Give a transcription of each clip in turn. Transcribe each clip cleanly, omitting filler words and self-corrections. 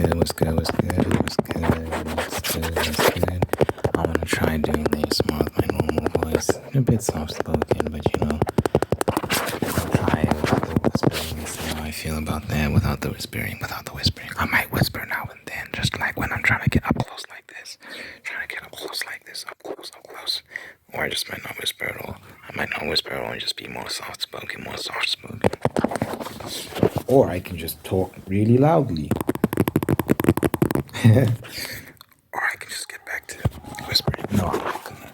good, what's good, what's good, what's good, what's good, what's good. I want to try doing ASMR with my normal voice. A bit soft spoken, but you know, I'll try it without the whispering and see how I feel about that without the whispering, I might whisper now and then, just like when I'm trying to get up close like this. Up close. Or I just might not whisper at all. I might not whisper at all and just be more soft spoken. Or I can just talk really loudly. Or I can just get back to whispering. No, I'm not gonna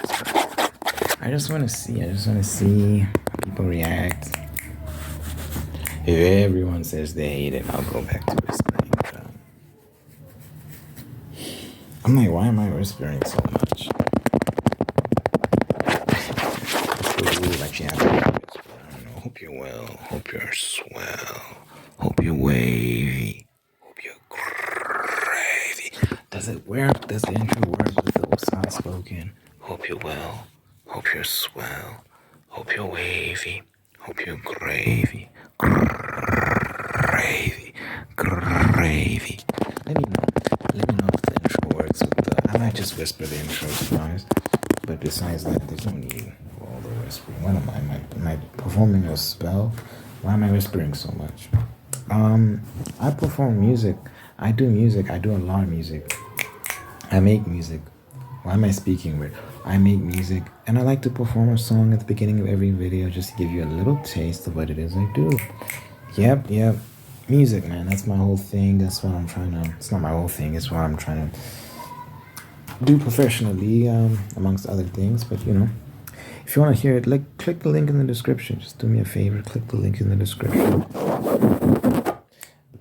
whisper. I just wanna see how people react. If everyone says they hate it, I'll go back to whispering. But, I'm like, why am I whispering so much? It's really like she has to whisper. I don't know. Hope you're well. Hope you're swell. Hope you're wavy. Hope you're crazy. Does it work? Does the intro work with the soft spoken? Hope you're well. Hope you're swell. Hope you're wavy. Hope you're gravy. Gravy. Let me know if the intro works with the. I might just whisper the intro, to be honest. But besides that, there's no need for all the whispering. What am I? Am I performing a spell? Why am I whispering so much? I perform music. I do music. I do a lot of music. I make music. Why am I speaking weird? I make music, and I like to perform a song at the beginning of every video just to give you a little taste of what it is I do. Yep. Music, man. That's my whole thing. That's what I'm trying to. It's not my whole thing. It's what I'm trying to do professionally, amongst other things. But you know, if you want to hear it, click the link in the description. Just do me a favor. Click the link in the description.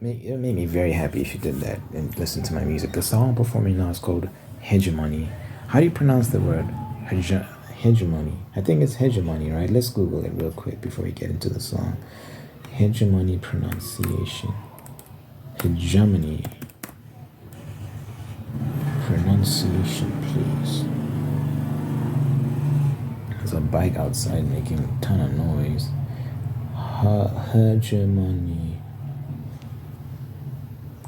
It made me very happy if you did that and listen to my music. The song I'm performing now is called Hegemony. How do you pronounce the word hegemony? I think it's hegemony, right? Let's Google it real quick before we get into the song. Hegemony pronunciation. Hegemony. Pronunciation, please. There's a bike outside making a ton of noise. Hegemony.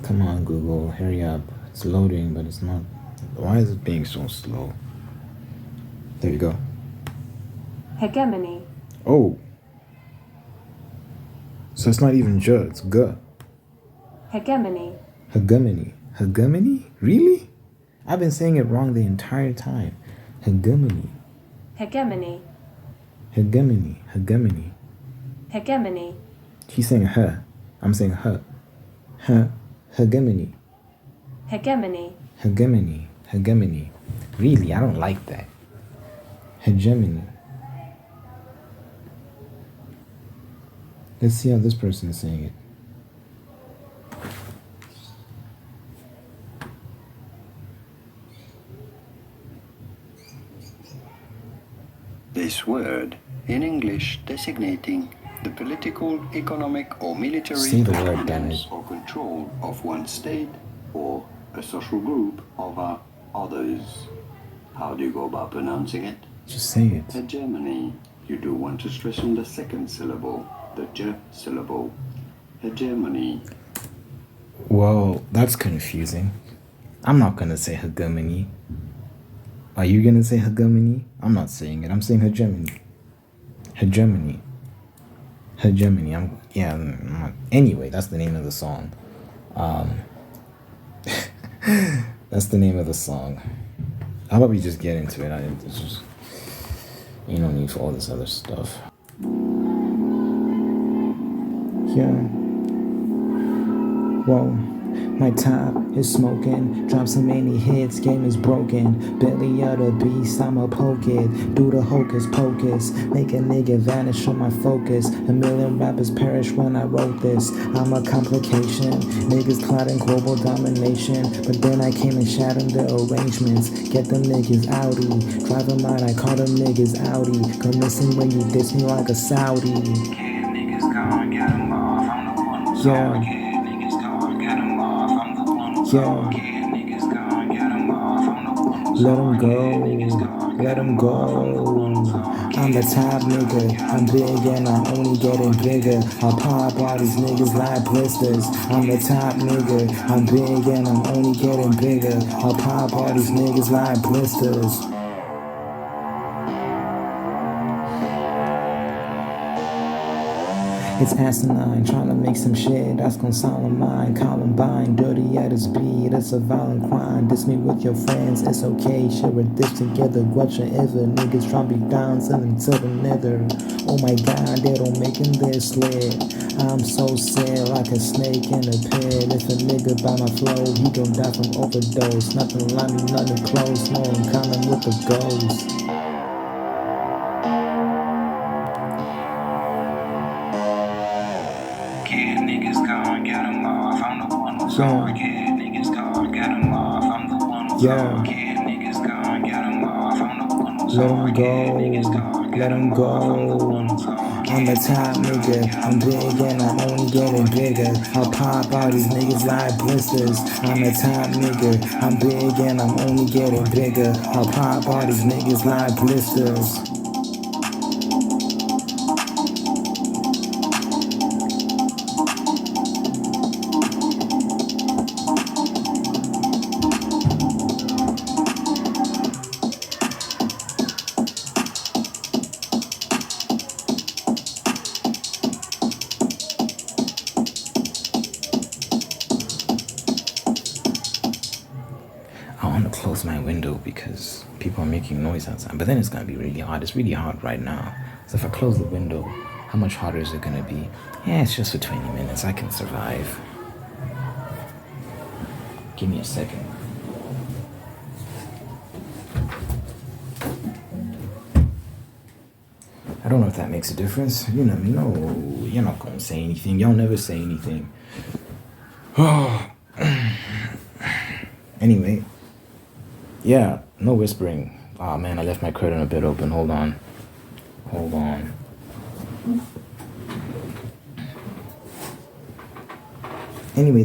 Come on, Google, hurry up. It's loading, but it's not. Why is it being so slow? There you go. Hegemony. Oh. So it's not even J, it's G. Hegemony. Hegemony? Really? I've been saying it wrong the entire time. Hegemony. She's saying her. I'm saying her. Hegemony. Really, I don't like that. Hegemony. Let's see how this person is saying it. This word, in English designating the political, economic or military dominance or control of one state or a social group over others. How do you go about pronouncing it? Just say it. Hegemony. You do want to stress on the second syllable, the J syllable. Hegemony. Well, that's confusing. I'm not gonna say hegemony. Are you gonna say hegemony? I'm not saying it. I'm saying hegemony. Anyway, that's the name of the song. That's the name of the song. How about we just get into it? It's just, you don't need for all this other stuff. Yeah. Whoa. My top is smoking, drop so many hits, game is broken. Belly of the beast, I'ma poke it. Do the hocus pocus, make a nigga vanish from my focus. A million rappers perish when I wrote this. I'm a complication, niggas plotting global domination. But then I came and shattered the arrangements. Get them niggas outie, drive them out, I call them niggas Audi. Go missing when you diss me like a Saudi. Niggas gone, get them off, I'm the one who's yeah. Let him go, let him go. I'm the top nigga, I'm big and I'm only getting bigger. I pop all these niggas like blisters. I'm the top nigga, I'm big and I'm only getting bigger. I pop all these niggas like blisters. It's asinine, trying to make some shit that's gon' sound like mine. Columbine, dirty at its beat, it's a violent crime. Diss me with your friends, it's okay, share a dish together. Whatsoever, niggas try to be down, send them to the nether. Oh my god, they don't make him this slit. I'm so sad, like a snake in a pit. If a nigga by my flow, he gon' die from overdose. Nothing like me, nothing close, no one coming with the ghost. Kid niggas gone, get 'em off. I'm the one who's on. Kid niggas gone, get 'em off. I'm the one who's on. Kid niggas gone, get 'em off. I'm the one who's on. Kid niggas gone, Let him go. I'm the top nigga, I'm big and I'm only getting bigger. I pop all these niggas like blisters. I'm the top nigga, I'm big and I'm only getting bigger. I pop all these niggas like blisters. I want to close my window because people are making noise outside. But then it's going to be really hot. It's really hot right now. So if I close the window, how much hotter is it going to be? Yeah, it's just for 20 minutes. I can survive. Give me a second. I don't know if that makes a difference. You know me. No, you're not going to say anything. Y'all never say anything. Anyway. Yeah, no whispering. Oh man, I left my curtain a bit open. Hold on. Anyway,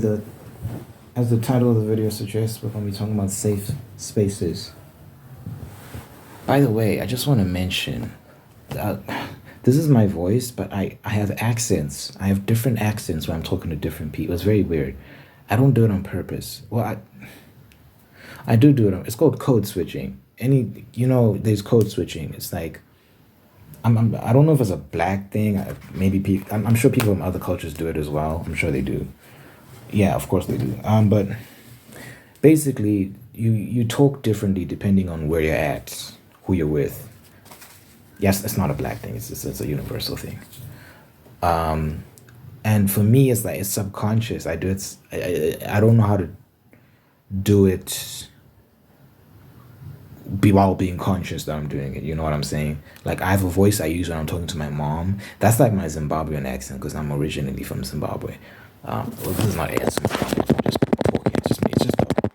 as the title of the video suggests, we're going to be talking about safe spaces. By the way, I just want to mention, this is my voice, but I have accents. I have different accents when I'm talking to different people. It's very weird. I don't do it on purpose. Well, I do it. It's called code switching. There's code switching. It's like, I don't know if it's a black thing. I'm sure people from other cultures do it as well. I'm sure they do. Yeah, of course they do. But basically, you talk differently depending on where you're at, who you're with. Yes, it's not a black thing. It's a universal thing. And for me, it's like it's subconscious. I do it. I don't know how to do it while being conscious that I'm doing it. You know what I'm saying? Like I have a voice I use when I'm talking to my mom. That's like my Zimbabwean accent because I'm originally from Zimbabwe. Well, this is not ASMR. I'm just talking. It's just me. It's just talking.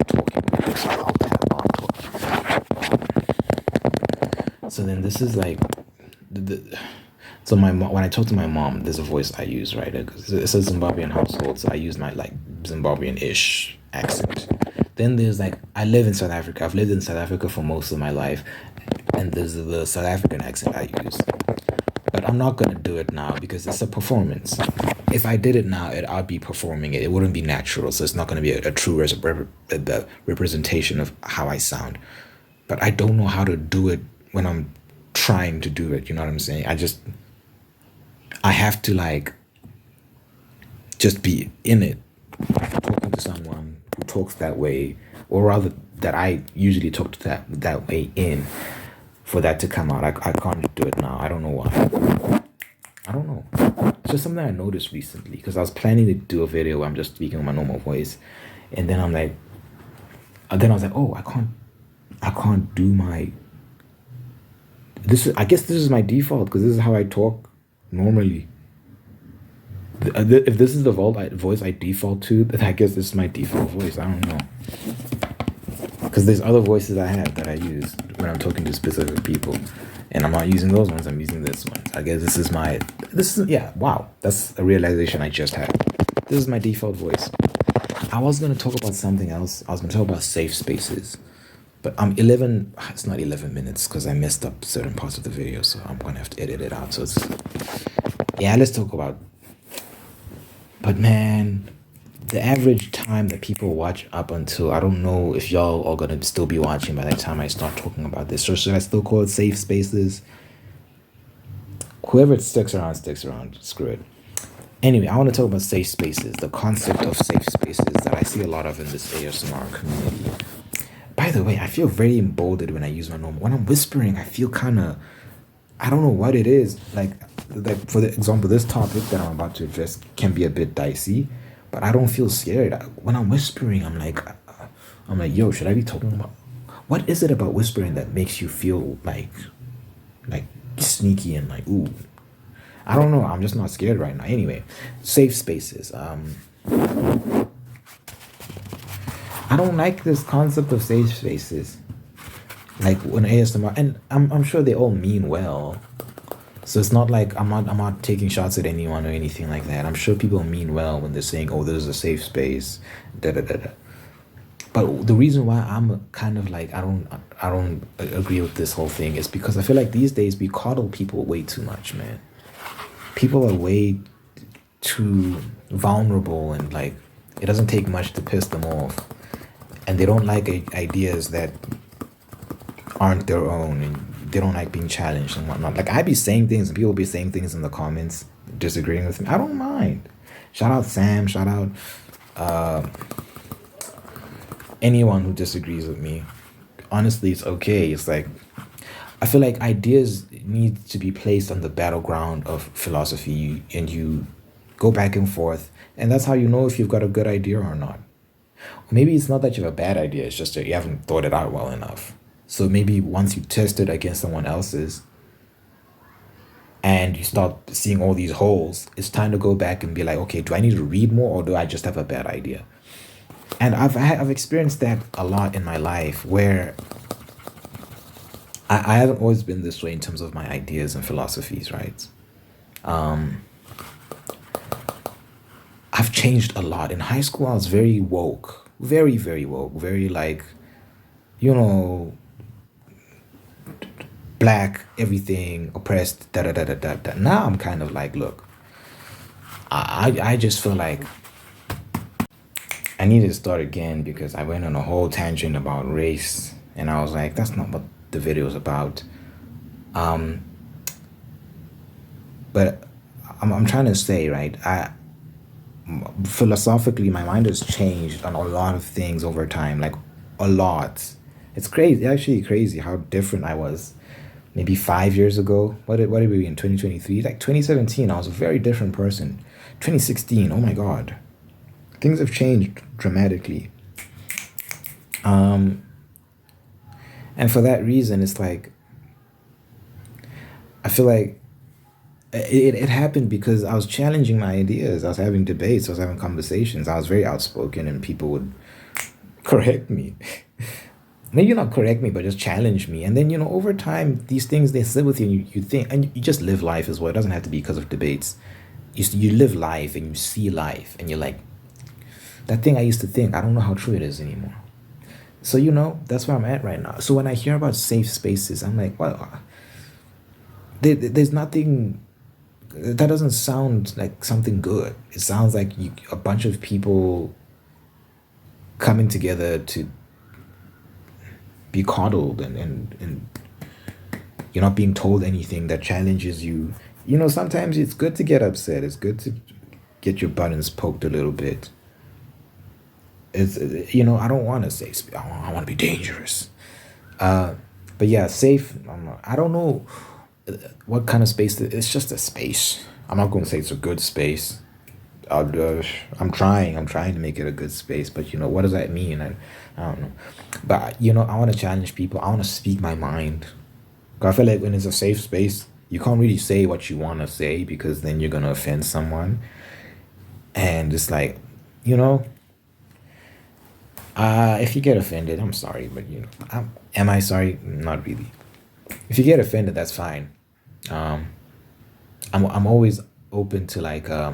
So then this is like so my mom, when I talk to my mom, there's a voice I use, right? It's a Zimbabwean household, so I use my like Zimbabwean-ish accent. Then there's like, I live in South Africa. I've lived in South Africa for most of my life. And there's the South African accent I use. But I'm not going to do it now because it's a performance. If I did it now, I'd be performing it. It wouldn't be natural. So it's not going to be a true representation of how I sound. But I don't know how to do it when I'm trying to do it. You know what I'm saying? I have to like, just be in it. Talking to someone who talks that way, or rather that I usually talk to that way in, for that to come out. I can't do it now. I don't know why. I don't know. It's just something I noticed recently because I was planning to do a video where I'm just speaking with my normal voice, and then I was like, oh, I can't do my. I guess this is my default because this is how I talk normally. If this is the voice I default to, then I guess this is my default voice. I don't know. Because there's other voices I have that I use when I'm talking to specific people. And I'm not using those ones, I'm using this one. I guess wow. That's a realization I just had. This is my default voice. I was going to talk about something else. I was going to talk about safe spaces. But 11, it's not 11 minutes because I messed up certain parts of the video, so I'm gonna have to edit it out. So it's, yeah, let's talk about, but man, the average time that people watch up until, I don't know if y'all are gonna still be watching by the time I start talking about this. So should I still call it safe spaces? Whoever sticks around, screw it. Anyway, I want to talk about safe spaces, the concept of safe spaces that I see a lot of in this ASMR community. By the way, I feel very emboldened when I use my normal. When I'm whispering, I feel kind of, I don't know what it is. Like for the example, this topic that I'm about to address can be a bit dicey, but I don't feel scared. When I'm whispering, I'm like, yo, should I be talking about? What is it about whispering that makes you feel like sneaky and like, ooh? I don't know. I'm just not scared right now. Anyway, safe spaces. I don't like this concept of safe spaces. Like when ASMR, and I'm sure they all mean well. So it's not like I'm not taking shots at anyone or anything like that. I'm sure people mean well when they're saying, "Oh, this is a safe space." Da da da da. But the reason why I'm kind of like I don't agree with this whole thing is because I feel like these days we coddle people way too much, man. People are way too vulnerable and like it doesn't take much to piss them off, and they don't like ideas that aren't their own, and they don't like being challenged and whatnot. Like I be saying things and people be saying things in the comments disagreeing with me. I don't mind. Shout out Sam. Shout out anyone who disagrees with me. Honestly, it's okay. It's like I feel like ideas need to be placed on the battleground of philosophy, and you go back and forth, and that's how you know if you've got a good idea or not. Or maybe it's not that you have a bad idea, it's just that you haven't thought it out well enough. So maybe once you test it against someone else's and you start seeing all these holes, it's time to go back and be like, okay, do I need to read more or do I just have a bad idea? And I've experienced that a lot in my life where I haven't always been this way in terms of my ideas and philosophies, right? I've changed a lot. In high school, I was very woke, very, very woke, very like, you know, black, everything, oppressed, da da da da da da. Now I'm kind of like, look, I just feel like I need to start again because I went on a whole tangent about race, and I was like, that's not what the video is about. But I'm trying to say, right? Philosophically, my mind has changed on a lot of things over time, like a lot. It's crazy, actually crazy how different I was maybe 5 years ago. What did we be in 2023? Like 2017, I was a very different person. 2016, oh my God. Things have changed dramatically. And for that reason, it's like, I feel like it happened because I was challenging my ideas. I was having debates. I was having conversations. I was very outspoken and people would correct me. Maybe not correct me, but just challenge me. And then, you know, over time, these things, they sit with you and you think, and you just live life as well. It doesn't have to be because of debates. You live life and you see life and you're like, that thing I used to think, I don't know how true it is anymore. So, you know, that's where I'm at right now. So when I hear about safe spaces, I'm like, well, there's nothing, that doesn't sound like something good. It sounds like a bunch of people coming together to be coddled and you're not being told anything that challenges you. You know, sometimes it's good to get upset. It's good to get your buttons poked a little bit. It's, you know, I don't want to say, I want to be dangerous. But yeah, safe, I don't know what kind of space, it's just a space. I'm not going to say it's a good space. I'm trying to make it a good space, but you know, what does that mean? I don't know. But you know, I want to challenge people. I want to speak my mind. I feel like when it's a safe space, you can't really say what you want to say because then you're going to offend someone. And it's like, you know, if you get offended, I'm sorry, but you know, am I sorry? Not really. If you get offended, that's fine. I'm always open to like a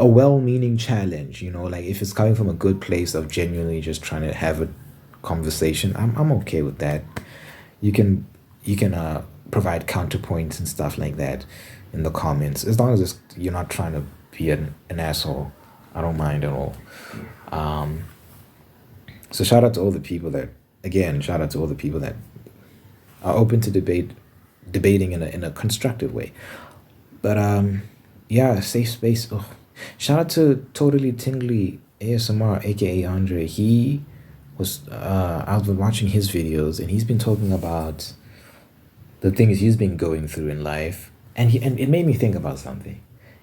a well-meaning challenge, you know, like if it's coming from a good place of genuinely just trying to have a conversation, I'm okay with that. You can provide counterpoints and stuff like that in the comments, as long as you're not trying to be an asshole. I don't mind at all. So shout out to all the people that, again, shout out to all the people that are open to debating in a constructive way. But yeah, safe space. Oh, shout out to Totally Tingly ASMR, aka Andre. He was I've been watching his videos, and he's been talking about the things he's been going through in life, and it made me think about something.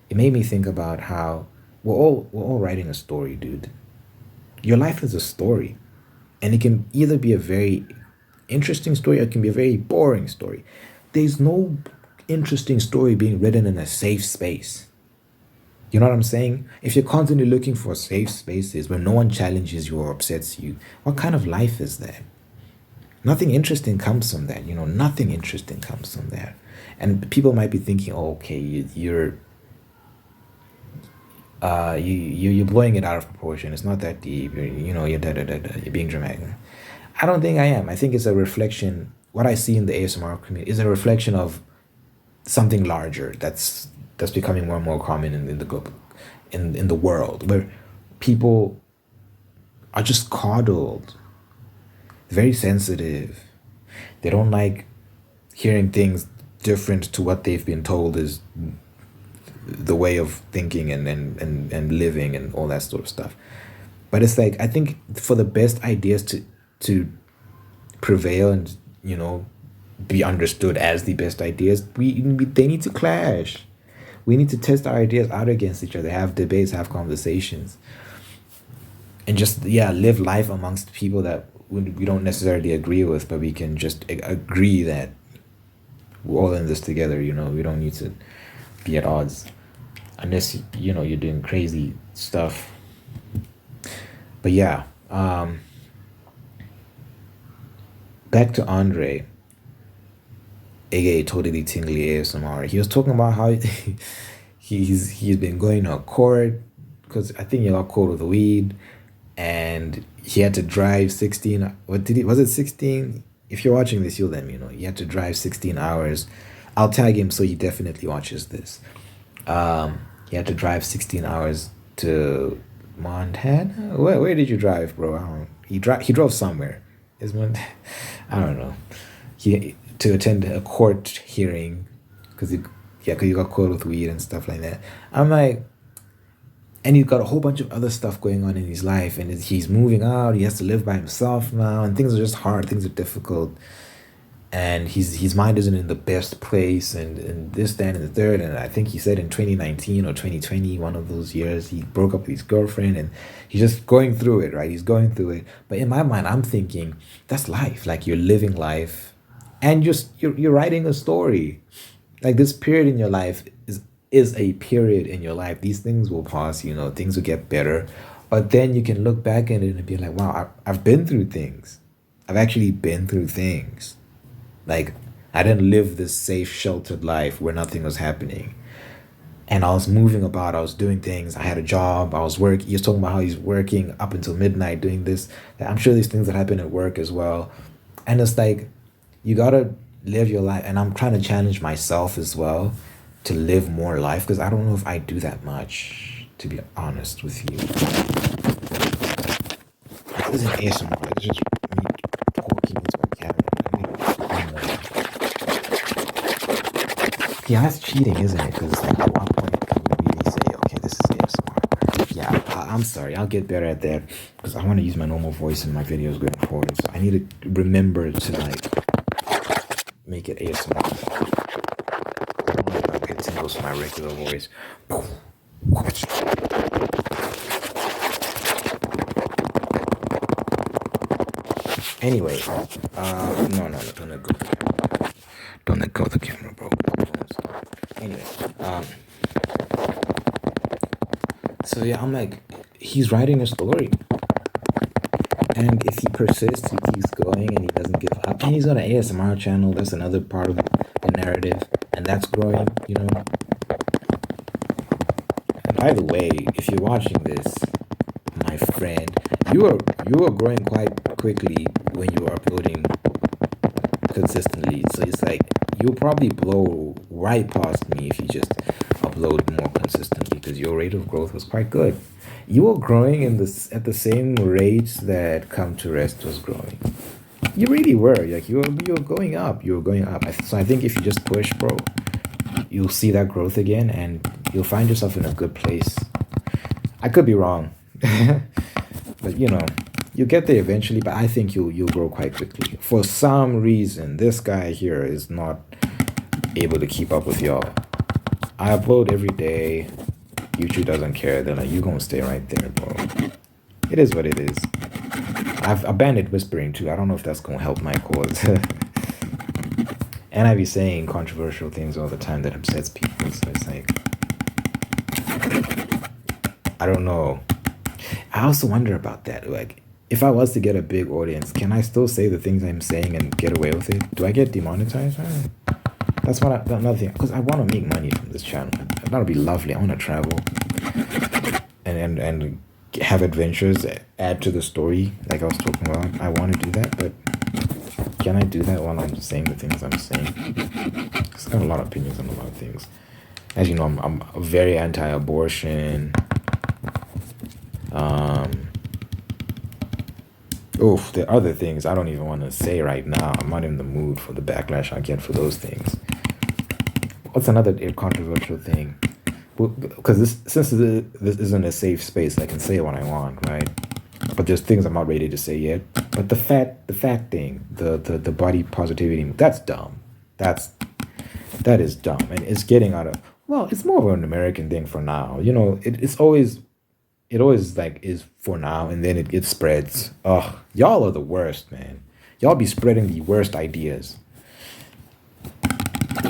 It made me think about how we're all writing a story, dude. Your life is a story, and it can either be a very interesting story or it can be a very boring story. There's no interesting story being written in a safe space. You know what I'm saying? If you're constantly looking for safe spaces where no one challenges you or upsets you, what kind of life is that? Nothing interesting comes from that. You know, nothing interesting comes from that. And people might be thinking, oh, okay, you're blowing it out of proportion. It's not that deep. You're being dramatic. I don't think I am. I think it's a reflection. What I see in the ASMR community is a reflection of something larger that's becoming more and more common in the globe, in the world, where people are just coddled, very sensitive. They don't like hearing things different to what they've been told is the way of thinking and living and all that sort of stuff. But it's like, I think for the best ideas to prevail and, you know, be understood as the best ideas, they need to clash. We need to test our ideas out against each other, have debates, have conversations, and just, yeah, live life amongst people that we don't necessarily agree with, but we can just agree that we're all in this together. You know, we don't need to be at odds unless, you know, you're doing crazy stuff. But yeah, back to Andre, aka Totally Tingly ASMR. He was talking about how he's been going to court because I think he got caught with weed, and he had to drive 16. Was it 16? If you're watching this, you'll let me know. He had to drive 16 hours. I'll tag him so he definitely watches this. He had to drive 16 hours to Montana. Where did you drive, bro? He drove somewhere. I don't know. To attend a court hearing because he got caught with weed and stuff like that. I'm like, and he's got a whole bunch of other stuff going on in his life, and he's moving out. He has to live by himself now, and things are just hard. Things are difficult, and his mind isn't in the best place, and this, that, and the third. And I think he said in 2019 or 2020, one of those years, he broke up with his girlfriend, and he's just going through it, right? He's going through it. But in my mind, I'm thinking that's life. Like, you're living life, and you're writing a story. Like, this period in your life is a period in your life. These things will pass, you know, things will get better. But then you can look back at it and be like, wow, I've been through things. I've actually been through things. Like, I didn't live this safe, sheltered life where nothing was happening. And I was moving about, I was doing things. I had a job, I was working. He was talking about how he's working up until midnight doing this. I'm sure these things that happen at work as well. And it's like, you gotta live your life. And I'm trying to challenge myself as well to live more life, because I don't know if I do that much, to be honest with you. This isn't ASMR, it's just me talking into my camera. Yeah, that's cheating, isn't it? Because like, at one point can we really say, okay, this is ASMR? Yeah, I'm sorry, I'll get better at that, because I want to use my normal voice in my videos going forward, so I need to remember to like make it ASMR. Tingles for my regular voice. Anyway, no, don't let go. Don't let go of the camera, bro. Anyway, so yeah, I'm like, he's writing a story, and if he persists, he keeps going, and he doesn't give up, and he's got an ASMR channel. That's another part of the narrative, and that's growing, you know. And By the way, if you're watching this, my friend, you are growing quite quickly when you are uploading consistently. So it's like you'll probably blow right past me if you just upload more consistently because your rate of growth was quite good. You were growing in this at the same rate that Come to Rest was growing. You really were. Like you were going up. You were going up. So I think if you just push, bro, you'll see that growth again and you'll find yourself in a good place. I could be wrong. But you'll get there eventually, but I think you'll grow quite quickly. For some reason, this guy here is not able to keep up with y'all. I upload every day. YouTube doesn't care. They're like, you gonna stay right there, bro. It is what it is. I've abandoned whispering too. I don't know if that's gonna help my cause. And I be saying controversial things all the time that upsets people. So it's like, I don't know. I also wonder about that. Like, if I was to get a big audience, can I still say the things I'm saying and get away with it? Do I get demonetized? That's another thing. Because I want to make money from this channel. That would be lovely. I want to travel and have adventures, add to the story, like I was talking about. I want to do that, but can I do that while I'm saying the things I'm saying? Because I have a lot of opinions on a lot of things. As you know, I'm very anti-abortion. The other things I don't even want to say right now. I'm not in the mood for the backlash I get for those things. What's another controversial thing? Because since this isn't a safe space, I can say what I want, right? But there's things I'm not ready to say yet. But the fat thing, the body positivity, that's dumb. That is dumb, and it's getting out of. Well, it's more of an American thing for now. It always like is for now, and then it spreads. Ugh, y'all are the worst, man. Y'all be spreading the worst ideas.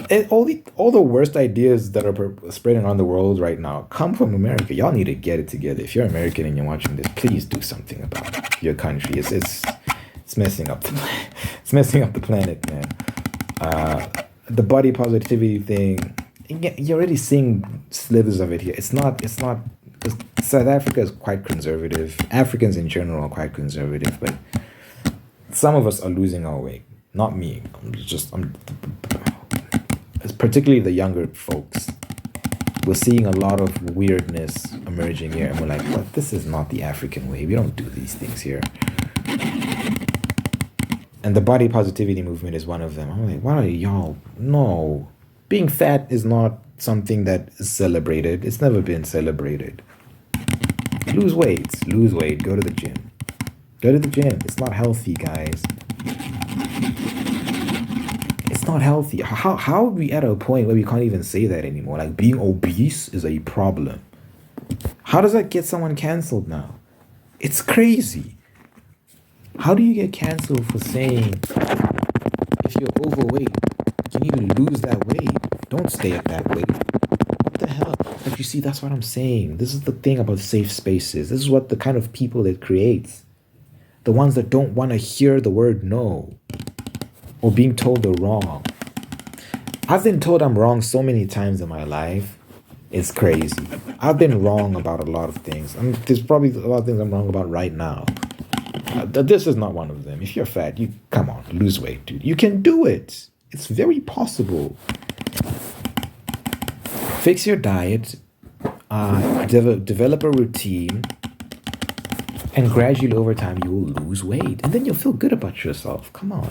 And all the worst ideas that are spreading around the world right now come from America. Y'all need to get it together. If you're American and you're watching this, please do something about your country. It's messing up it's messing up the planet, man. The body positivity thing, you're already seeing slithers of it here. It's not. South Africa is quite conservative. Africans in general are quite conservative, but some of us are losing our way. Not me. It's particularly the younger folks. We're seeing a lot of weirdness emerging here, and we're like, "What? This is not the African way. We don't do these things here." And the body positivity movement is one of them. I'm like, "Why are y'all? No, being fat is not something that is celebrated. It's never been celebrated. Lose weight. Go to the gym. It's not healthy, guys. It's not healthy. How are we at a point where we can't even say that anymore? Like, being obese is a problem. How does that get someone canceled now? It's crazy. How do you get canceled for saying if you're overweight, you need to lose that weight? Don't stay at that weight. What the hell? But you see, that's what I'm saying. This is the thing about safe spaces. This is what the kind of people it creates. The ones that don't want to hear the word no, or being told they're wrong. I've been told I'm wrong so many times in my life. It's crazy. I've been wrong about a lot of things. There's probably a lot of things I'm wrong about right now. This is not one of them. If you're fat, come on, lose weight, dude. You can do it. It's very possible. Fix your diet, develop a routine, and gradually over time you will lose weight. And then you'll feel good about yourself. Come on.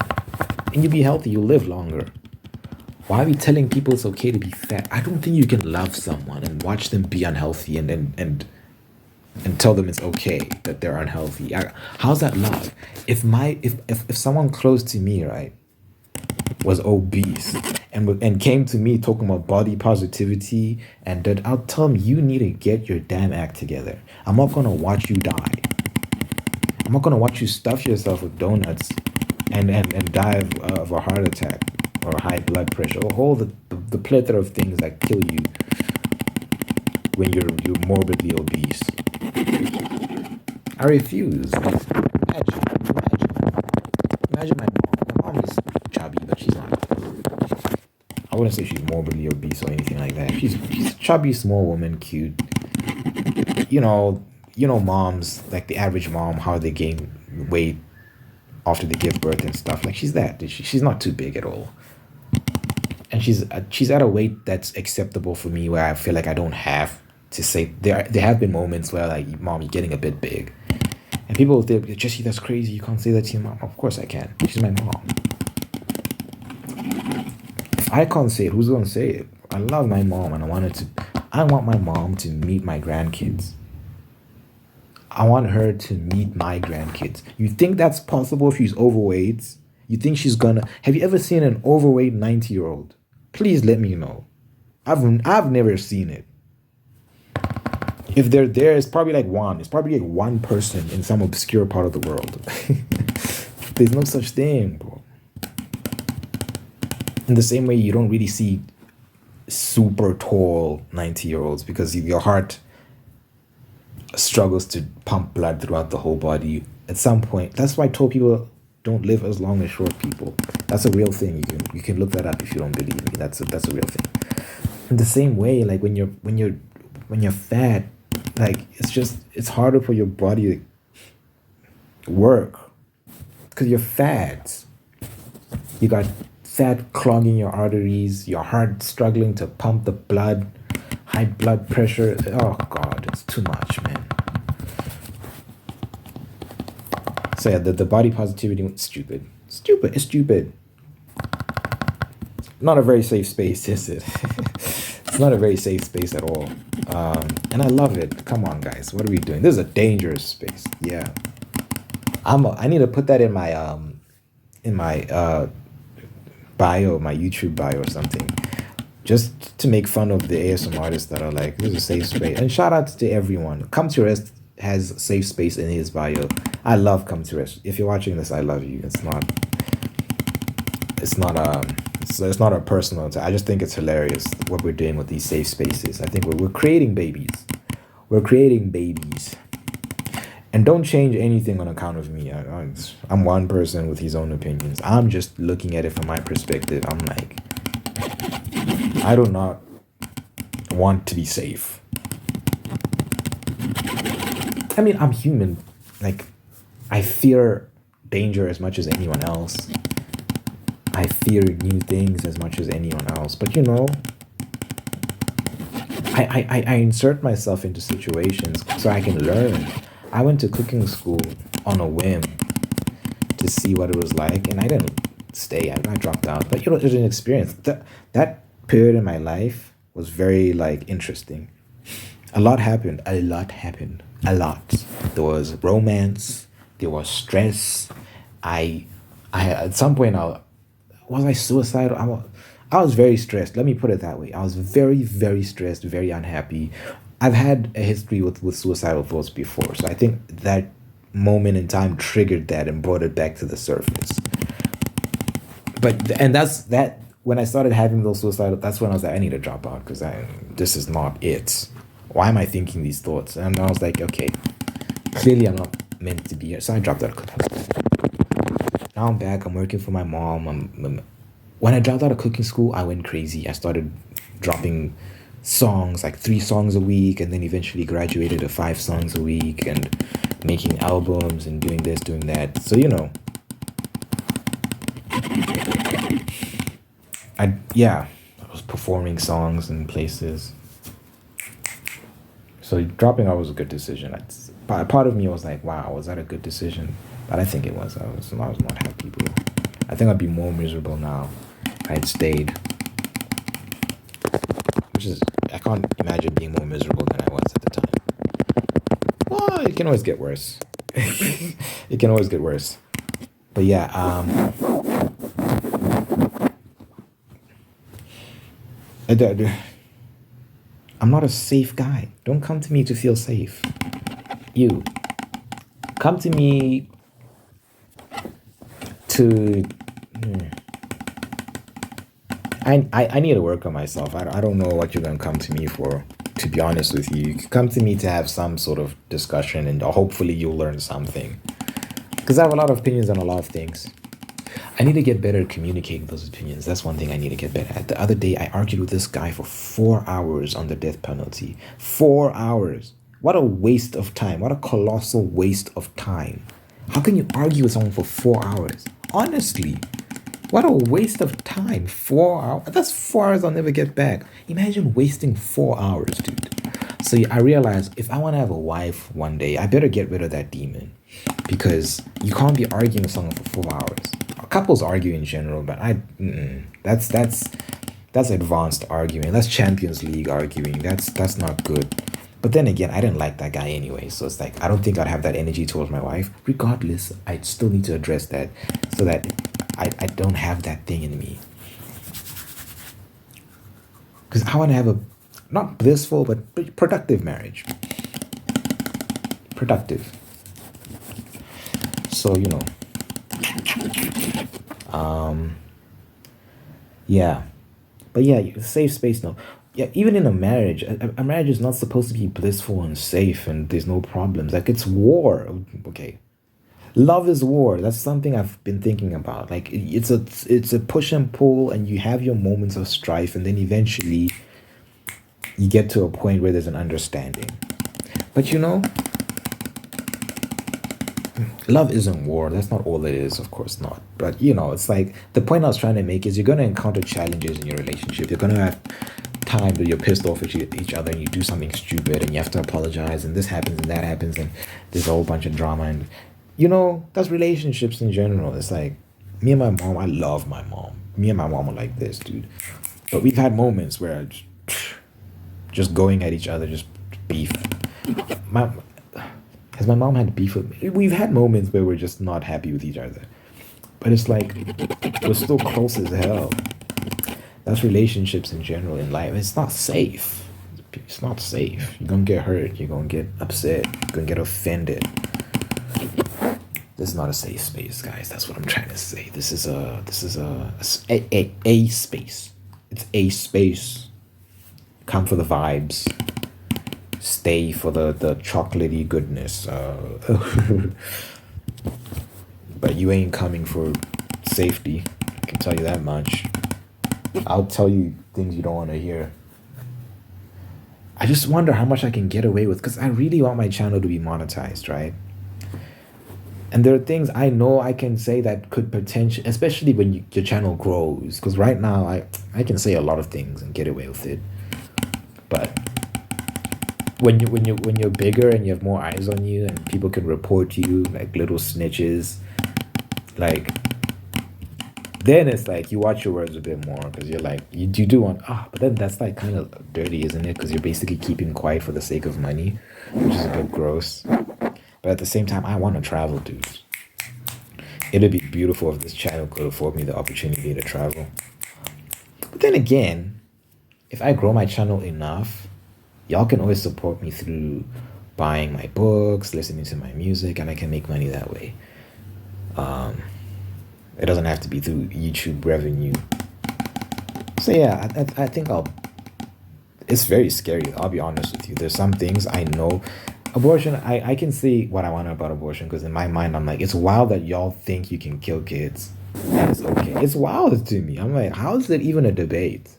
And you'll be healthy, you'll live longer. Why are we telling people it's okay to be fat? I don't think you can love someone and watch them be unhealthy and tell them it's okay that they're unhealthy. How's that love? If someone close to me, right, was obese and came to me talking about body positivity, and that, I'll tell them, you need to get your damn act together. I'm not gonna watch you die. I'm not gonna watch you stuff yourself with donuts and die of a heart attack or high blood pressure or all the plethora of things that kill you when you're morbidly obese. I refuse. Imagine my mom. My mom is chubby, but she's not. I wouldn't say she's morbidly obese or anything like that. She's a chubby, small woman, cute. you know, moms, like the average mom, how they gain weight after they give birth and stuff. Like she's that. She's not too big at all, and she's at a weight that's acceptable for me, where I feel like I don't have to say. There have been moments where like, mom, you're getting a bit big, and people will think, Jesse, that's crazy. You can't say that to your mom. Of course I can. She's my mom. If I can't say it, who's gonna say it? I love my mom, and I want my mom to meet my grandkids. I want her to meet my grandkids. You think that's possible if she's overweight? You think she's gonna? Have you ever seen an overweight 90-year-old? Please let me know. I've never seen it. If they're there, it's probably like one. It's probably like one person in some obscure part of the world. There's no such thing, bro. In the same way, you don't really see super tall 90-year-olds because your heart struggles to pump blood throughout the whole body at some point. That's why tall people don't live as long as short people. That's a real thing. You can look that up if you don't believe me. That's a real thing. In the same way, like when you're fat, like it's harder for your body to work because you're fat. You got fat clogging your arteries, your heart struggling to pump the blood, high blood pressure. Oh God, it's too much, man. So yeah, the body positivity, it's stupid. It's stupid. Not a very safe space, is it? It's not a very safe space at all. And I love it. Come on, guys. What are we doing? This is a dangerous space. Yeah. I need to put that in my bio, my YouTube bio or something, just to make fun of the ASM artists that are like, this is a safe space. And shout out to everyone. Come to Rest has safe space in his bio. I love Come to Rest. If you're watching this, I love you. It's not a personal attack. I just think it's hilarious what we're doing with these safe spaces. I think we're creating babies. We're creating babies. And don't change anything on account of me. I'm one person with his own opinions. I'm just looking at it from my perspective. I'm like, I do not want to be safe. I mean, I'm human. Like, I fear danger as much as anyone else. I fear new things as much as anyone else. But you know, I insert myself into situations so I can learn. I went to cooking school on a whim to see what it was like, and I didn't stay. I dropped out. But you know, it was an experience. That period in my life was very like interesting. A lot happened. A lot. There was romance. There was stress. I at some point was I suicidal? I was very stressed. Let me put it that way. I was very, very stressed, very unhappy. I've had a history with suicidal thoughts before, so I think that moment in time triggered that and brought it back to the surface. That's when I started having those suicidal, that's when I was like, I need to drop out because this is not it. Why am I thinking these thoughts? And I was like, okay, clearly I'm not meant to be here. So I dropped out of cooking school. Now I'm back. I'm working for my mom. When I dropped out of cooking school, I went crazy. I started dropping songs, like 3 songs a week, and then eventually graduated to 5 songs a week and making albums and doing this, doing that. So, you know, I was performing songs in places. So dropping out was a good decision. Part of me was like, wow, was that a good decision? But I think it was. I was not happy, bro. I think I'd be more miserable now if I had stayed. I can't imagine being more miserable than I was at the time. Well, it can always get worse. It can always get worse. But yeah, I'm not a safe guy. Don't come to me to feel safe. You come to me to... I need to work on myself. I don't know what you're going to come to me for, to be honest with you. You can come to me to have some sort of discussion and hopefully you'll learn something. Because I have a lot of opinions on a lot of things. I need to get better at communicating those opinions. That's one thing I need to get better at. The other day, I argued with this guy for 4 hours on the death penalty. 4 hours. What a waste of time. What a colossal waste of time. How can you argue with someone for 4 hours? Honestly, what a waste of time. 4 hours. That's 4 hours I'll never get back. Imagine wasting 4 hours, dude. So I realized if I want to have a wife one day, I better get rid of that demon. Because you can't be arguing with someone for 4 hours. Couples argue in general, but that's advanced arguing. That's Champions League arguing. That's not good. But then again, I didn't like that guy anyway, so it's like I don't think I'd have that energy towards my wife. Regardless, I still need to address that so that I don't have that thing in me. Because I want to have a not blissful but productive marriage. Productive. So yeah. But yeah, safe space no. Yeah, even in a marriage, a marriage is not supposed to be blissful and safe and there's no problems. Like it's war. Okay. Love is war. That's something I've been thinking about. Like it's a push and pull and you have your moments of strife and then eventually you get to a point where there's an understanding. But love isn't war. That's not all it is, of course not. But it's like the point I was trying to make is you're gonna encounter challenges in your relationship. You're gonna have times where you're pissed off at each other and you do something stupid and you have to apologize and this happens and that happens and there's a whole bunch of drama and that's relationships in general. It's like me and my mom, I love my mom. Me and my mom are like this, dude. But we've had moments where just going at each other, just beef. Has my mom had beef with me? We've had moments where we're just not happy with each other. But it's like, we're still close as hell. That's relationships in general in life. It's not safe. It's not safe. You're gonna get hurt. You're gonna get upset. You're gonna get offended. This is not a safe space, guys. That's what I'm trying to say. This is a space. It's a space. Come for the vibes. Stay for the chocolatey goodness. But you ain't coming for safety. I can tell you that much. I'll tell you things you don't want to hear. I just wonder how much I can get away with because I really want my channel to be monetized, right? And there are things I know I can say that could potentially, especially when your channel grows. Because right now I can say a lot of things and get away with it. But when you're bigger and you have more eyes on you and people can report you like little snitches, like then it's like you watch your words a bit more because you're like you do want but then that's like kind of dirty, isn't it? Because you're basically keeping quiet for the sake of money, which is a bit gross. But at the same time, I want to travel, dude. It'd be beautiful if this channel could afford me the opportunity to travel. But then again, if I grow my channel enough, y'all can always support me through buying my books, listening to my music, and I can make money that way. It doesn't have to be through YouTube revenue. So yeah, I think it's very scary. I'll be honest with you. There's some things I know. Abortion, I can see what I want about abortion because in my mind, I'm like, it's wild that y'all think you can kill kids. And it's okay. It's wild to me. I'm like, how is it even a debate?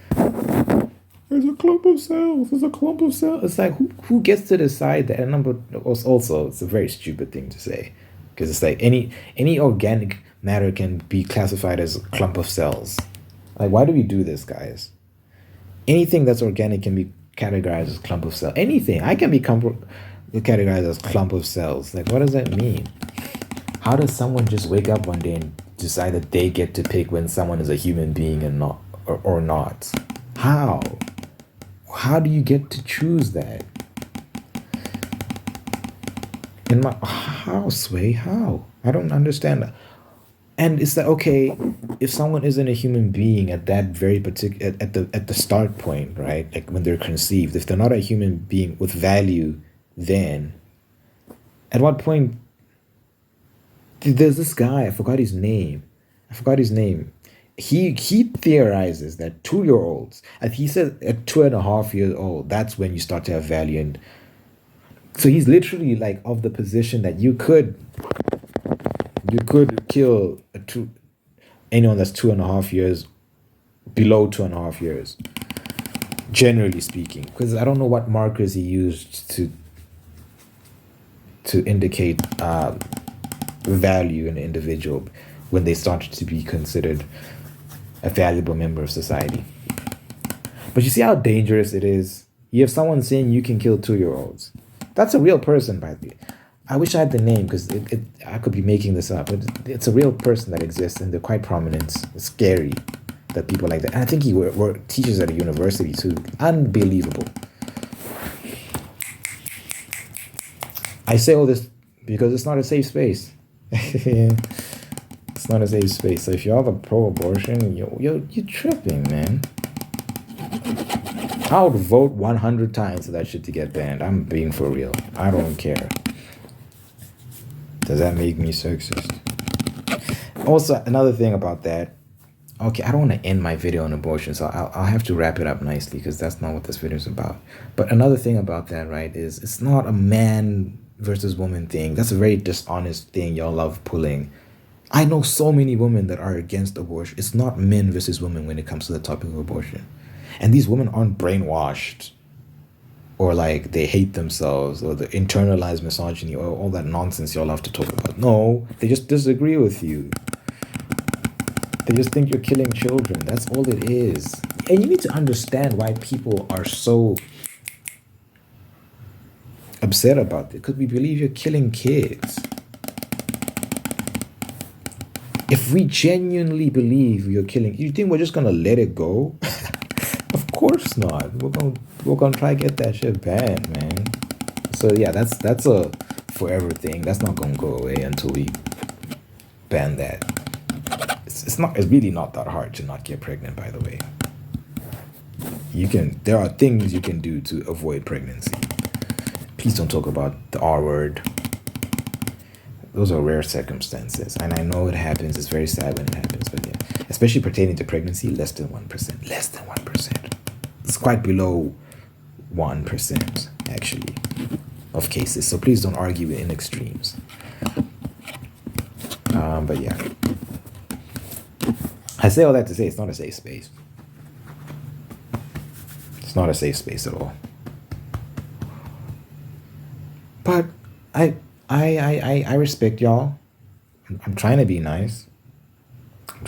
There's a clump of cells. There's a clump of cells. It's like, who gets to decide that? And also, it's a very stupid thing to say. Because it's like any organic matter can be classified as a clump of cells. Like, why do we do this, guys? Anything that's organic can be categorized as clump of cells. Anything. I can be categorized as clump of cells. Like, what does that mean? How does someone just wake up one day and decide that they get to pick when someone is a human being and not, or not? How? How do you get to choose that? How, Sway? How? I don't understand that. And it's like, okay, if someone isn't a human being at that very particular at the start point, right? Like when they're conceived, if they're not a human being with value, then at what point? There's this guy, I forgot his name. He theorizes that 2-year-olds, and he says at 2.5 years old, that's when you start to have value. And so he's literally like of the position that you could kill anyone that's 2.5 years, below 2.5 years. generally speaking, because I don't know what markers he used to indicate value in an individual when they started to be considered a valuable member of society. But you see how dangerous it is? You have someone saying you can kill 2-year-olds. That's a real person, by the way. I wish I had the name, because I could be making this up, but it's a real person that exists, and they're quite prominent. It's scary that people like that. And I think he teaches at a university too. Unbelievable. I say all this because it's not a safe space. It's not a safe space. So if you're all pro-abortion, you're tripping, man. I would vote 100 times for that shit to get banned. I'm being for real. I don't care. Does that make me sexist? Also, another thing about that. Okay, I don't want to end my video on abortion, so I'll have to wrap it up nicely, because that's not what this video is about. But another thing about that, right, is it's not a man versus woman thing. That's a very dishonest thing y'all love pulling. I know so many women that are against abortion. It's not men versus women when it comes to the topic of abortion. And these women aren't brainwashed, or like they hate themselves, or the internalized misogyny, or all that nonsense y'all have to talk about. No, they just disagree with you. They just think you're killing children. That's all it is. And you need to understand why people are so upset about it, because we believe you're killing kids. If we genuinely believe you're killing, you think we're just gonna let it go? Of course not. We're gonna try to get that shit banned, man. So yeah, that's a forever thing. That's not gonna go away until we ban that. It's really not that hard to not get pregnant, by the way. There are things you can do to avoid pregnancy. Please don't talk about the R word. Those are rare circumstances, and I know it happens. It's very sad when it happens, but yeah, especially pertaining to pregnancy, less than 1%. Less than 1%. It's quite below 1%, actually, of cases. So please don't argue in extremes. But yeah, I say all that to say it's not a safe space. It's not a safe space at all. But I respect y'all. I'm trying to be nice. I'm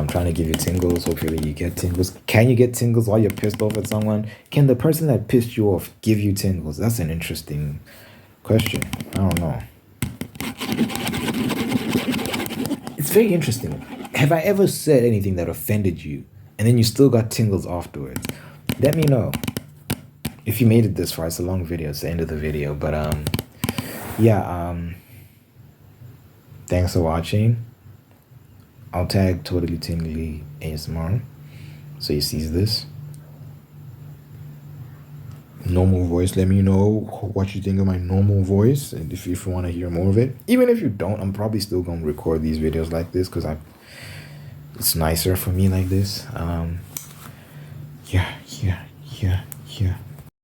trying to give you tingles. Hopefully you get tingles. Can you get tingles while you're pissed off at someone? Can the person that pissed you off give you tingles? That's an interesting question. I don't know. It's very interesting. Have I ever said anything that offended you and then you still got tingles afterwards? Let me know. If you made it this far, it's a long video. It's the end of the video. But yeah, thanks for watching. I'll tag Totally Tingly ASMR so he sees this. Normal voice. Let me know what you think of my normal voice, and if you want to hear more of it. Even if you don't, I'm probably still gonna record these videos like this because it's nicer for me like this. Yeah.